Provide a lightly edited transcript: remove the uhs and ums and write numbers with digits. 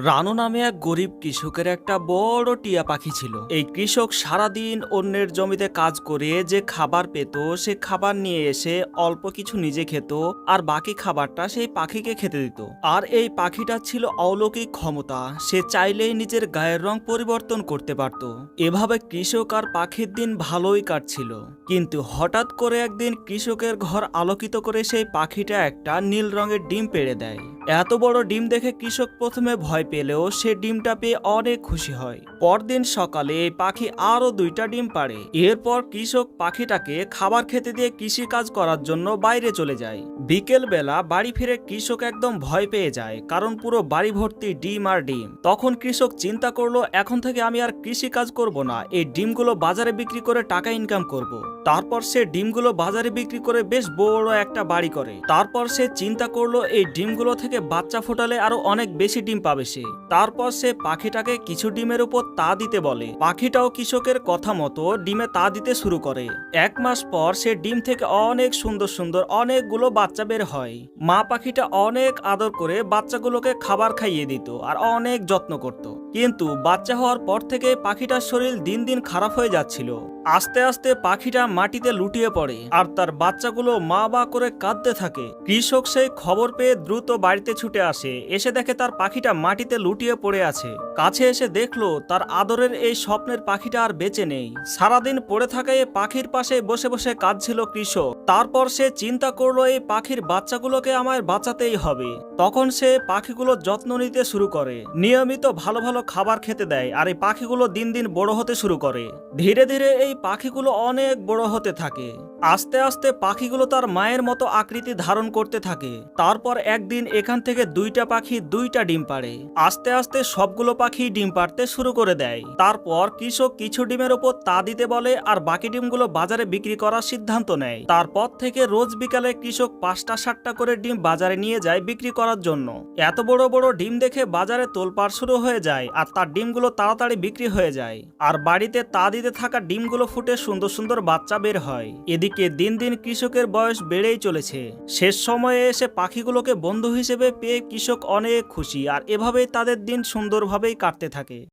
রানু নামে এক গরিব কৃষকের একটা বড় টিয়া পাখি ছিল। এই কৃষক সারাদিন অন্যের জমিতে কাজ করে যে খাবার পেত সে খাবার নিয়ে এসে অল্প কিছু নিজে খেত আর বাকি খাবারটা সেই পাখিকে খেতে দিত। আর এই পাখিটা ছিল অলৌকিক ক্ষমতা, সে চাইলেই নিজের গায়ের রং পরিবর্তন করতে পারত। এভাবে কৃষক আর পাখির দিন ভালোই কাটছিল, কিন্তু হঠাৎ করে একদিন কৃষকের ঘর আলোকিত করে সেই পাখিটা একটা নীল রঙের ডিম পেড়ে দেয়। এত বড় ডিম দেখে কৃষক প্রথমে ভয় পেলেও সে ডিমটা পেয়ে অনেক খুশি হয়। পরদিন সকালে এই পাখি আরো 2টা ডিম পাড়ে। এরপর কৃষক পাখিটাকে খাবার খেতে দিয়ে কৃষি কাজ করার জন্য বাইরে চলে যায়। বিকেল বেলা বাড়ি ফিরে কৃষক একদম ভয় পেয়ে যায়, কারণ পুরো বাড়ি ভর্তি ডিম আর ডিম। তখন কৃষক চিন্তা করলো, এখন থেকে আমি আর কৃষি কাজ করব না, এই ডিমগুলো বাজারে বিক্রি করে টাকা ইনকাম করব। তারপর সে ডিমগুলো বাজারে বিক্রি করে বেশ বড় একটা বাড়ি করে। তারপর সে চিন্তা করলো এই ডিমগুলো থেকে বাচ্চা ফোটালে আরো অনেক বেশি ডিম পাবে সে। তারপর সে পাখিটাকে কিছু ডিমের উপর তা দিতে বলে। পাখিটাও কৃষকের কথা মতো ডিমে তা দিতে শুরু করে। 1 মাস পর সে ডিম থেকে অনেক সুন্দর সুন্দর অনেকগুলো বাচ্চা বের হয়। মা পাখিটা অনেক আদর করে বাচ্চাগুলোকে খাবার খাইয়ে দিত আর অনেক যত্ন করত। কিন্তু বাচ্চা হওয়ার পর থেকে পাখিটার শরীর দিন দিন খারাপ হয়ে যাচ্ছিল। আস্তে আস্তে পাখিটা মাটিতে লুটিয়ে পড়ে আর তার বাচ্চাগুলো মা বা করে কাঁদতে থাকে। কৃষক সেই খবর পেয়ে দ্রুত বাড়িতে ছুটে আসে। এসে দেখে তার পাখিটা মাটিতে লুটিয়ে পড়ে আছে। কাছে এসে দেখলো তার আদরের এই স্বপ্নের পাখিটা আর বেঁচে নেই। সারাদিন পড়ে থাকা এই পাখির পাশে বসে বসে কাঁদছিল কৃষক। তারপর সে চিন্তা করলো এই পাখির বাচ্চাগুলোকে আমায় বাঁচাতেই হবে। তখন সে পাখিগুলোর যত্ন নিতে শুরু করে, নিয়মিত ভালো ভালো খাবার খেতে দেয় আর এই পাখিগুলো দিন দিন বড় হতে শুরু করে। ধীরে ধীরে এই পাখিগুলো অনেক বড় হতে থাকে। আস্তে আস্তে পাখিগুলো তার মায়ের মতো আকৃতি ধারণ করতে থাকে। তারপর একদিন এখান থেকে 2টা পাখি 2টা ডিম পাড়ে। আস্তে আস্তে সবগুলো পাখি ডিম পাড়তে শুরু করে দেয়। তারপর কৃষক কিছু ডিমের ওপর তা দিতে বলে আর বাকি ডিমগুলো বাজারে বিক্রি করার সিদ্ধান্ত নেয়। তারপর থেকে রোজ বিকালে কৃষক 5টা 7টা করে ডিম বাজারে নিয়ে যায় বিক্রি করার জন্য। এত বড় বড় ডিম দেখে বাজারে তোলপাড় শুরু হয়ে যায় আর তার ডিমগুলো তাড়াতাড়ি বিক্রি হয়ে যায়। আর বাড়িতে তা দিতে থাকা ডিমগুলো ফুটে সুন্দর সুন্দর বাচ্চা বের হয়। এদিকে দিন দিন কৃষকের বয়স বেড়েই চলেছে। শেষ সময়ে এসে পাখিগুলোকে বন্ধু হিসেবে পেয়ে কৃষক অনেক খুশি আর এভাবেই তাদের দিন সুন্দরভাবেই কাটতে থাকে।